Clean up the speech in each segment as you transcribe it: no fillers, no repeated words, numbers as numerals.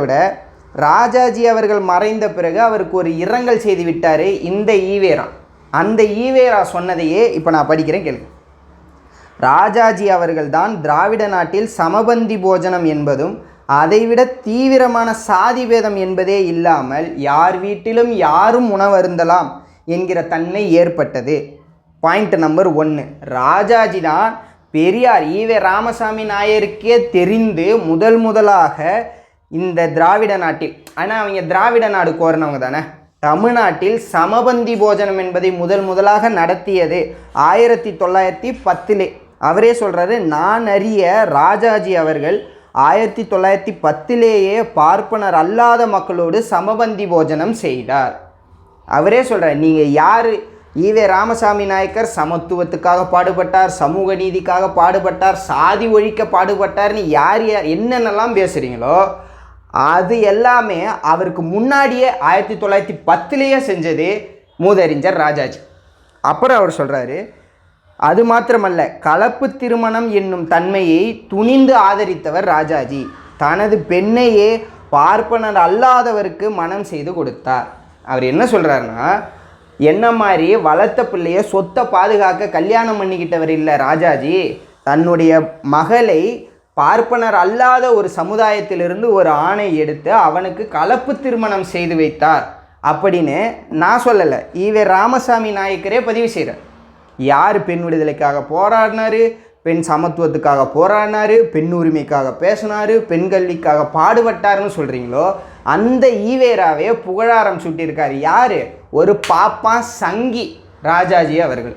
விட ராஜாஜி அவர்கள் மறைந்த பிறகு அவருக்கு ஒரு இரங்கல் செய்து விட்டார் இந்த ஈவேரா. அந்த ஈவேரா சொன்னதையே இப்போ நான் படிக்கிறேன் கேளுங்க. ராஜாஜி அவர்கள் தான் திராவிட நாட்டில் சமபந்தி போஜனம் என்பதும் அதைவிட தீவிரமான சாதி பேதம் என்பதே இல்லாமல் யார் வீட்டிலும் யாரும் உணவருந்தலாம் என்கிற தன்மை ஏற்பட்டது. பாயிண்ட் நம்பர் 1, ராஜாஜி தான் பெரியார் ஈவே ராமசாமி நாயருக்கே தெரிந்து முதலாக இந்த திராவிட நாட்டில், ஆனால் அவங்க திராவிட நாடு கோரினவங்க தானே, தமிழ்நாட்டில் சமபந்தி போஜனம் என்பதை முதலாக நடத்தியது 1910. அவரே சொல்கிறாரு, நான் அறிய ராஜாஜி அவர்கள் 1910 பார்ப்பனர் அல்லாத மக்களோடு சமபந்தி போஜனம் செய்தார். அவரே சொல்கிறார். நீங்கள் யார்? ஈவே ராமசாமி நாயக்கர் சமத்துவத்துக்காக பாடுபட்டார், சமூக நீதிக்காக பாடுபட்டார், சாதி ஒழிக்க பாடுபட்டார்னு யார் என்னென்னலாம் பேசுகிறீங்களோ அது எல்லாமே அவருக்கு முன்னாடியே 1910 செஞ்சது மூதறிஞர் ராஜாஜி. அப்புறம் அவர் சொல்கிறாரு, அது மாத்திரமல்ல, கலப்பு திருமணம் என்னும் தன்மையை துணிந்து ஆதரித்தவர் ராஜாஜி. தனது பெண்ணையே பார்ப்பனர் அல்லாதவருக்கு மனம் செய்து கொடுத்தார். அவர் என்ன சொல்கிறாருன்னா, என்ன மாதிரி வளர்த்த பிள்ளைய சொத்தை பாதுகாக்க கல்யாணம் பண்ணிக்கிட்டவர் இல்லை ராஜாஜி, தன்னுடைய மகளை பார்ப்பனர் அல்லாத ஒரு சமுதாயத்திலிருந்து ஒரு ஆணை எடுத்து அவனுக்கு கலப்பு திருமணம் செய்து வைத்தார் அப்படின்னு நான் சொல்லலை, ஈவே ராமசாமி நாயக்கரே பதிவு செய்கிறார். யார் பெண் விடுதலைக்காக போராடினார், பெண் சமத்துவத்துக்காக போராடினார், பெண் உரிமைக்காக பேசினார், பெண் கல்விக்காக பாடுபட்டார்னு சொல்கிறீங்களோ அந்த ஈவேராவே புகழாரம் சுட்டியிருக்கார். யார்? ஒரு பாப்பான் சங்கி ராஜாஜி அவர்கள்.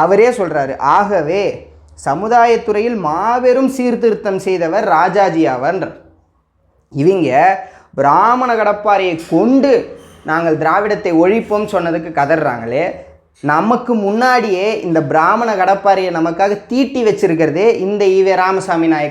அவரே சொல்கிறாரு, ஆகவே சமுதாயத்துறையில் மாபெரும் சீர்திருத்தம் செய்தவர் ராஜாஜி அவர். இவங்க பிராமண கடப்பாறையை கொண்டு நாங்கள் திராவிடத்தை ஒழிப்போம் சொன்னதுக்கு கதறாங்களே, நமக்கு முன்னாடியே இந்த பிராமண கடப்பாறையை நமக்காக தீட்டி வச்சிருக்கிறதே இந்த ஈவே ராமசாமி நாயக்கர்.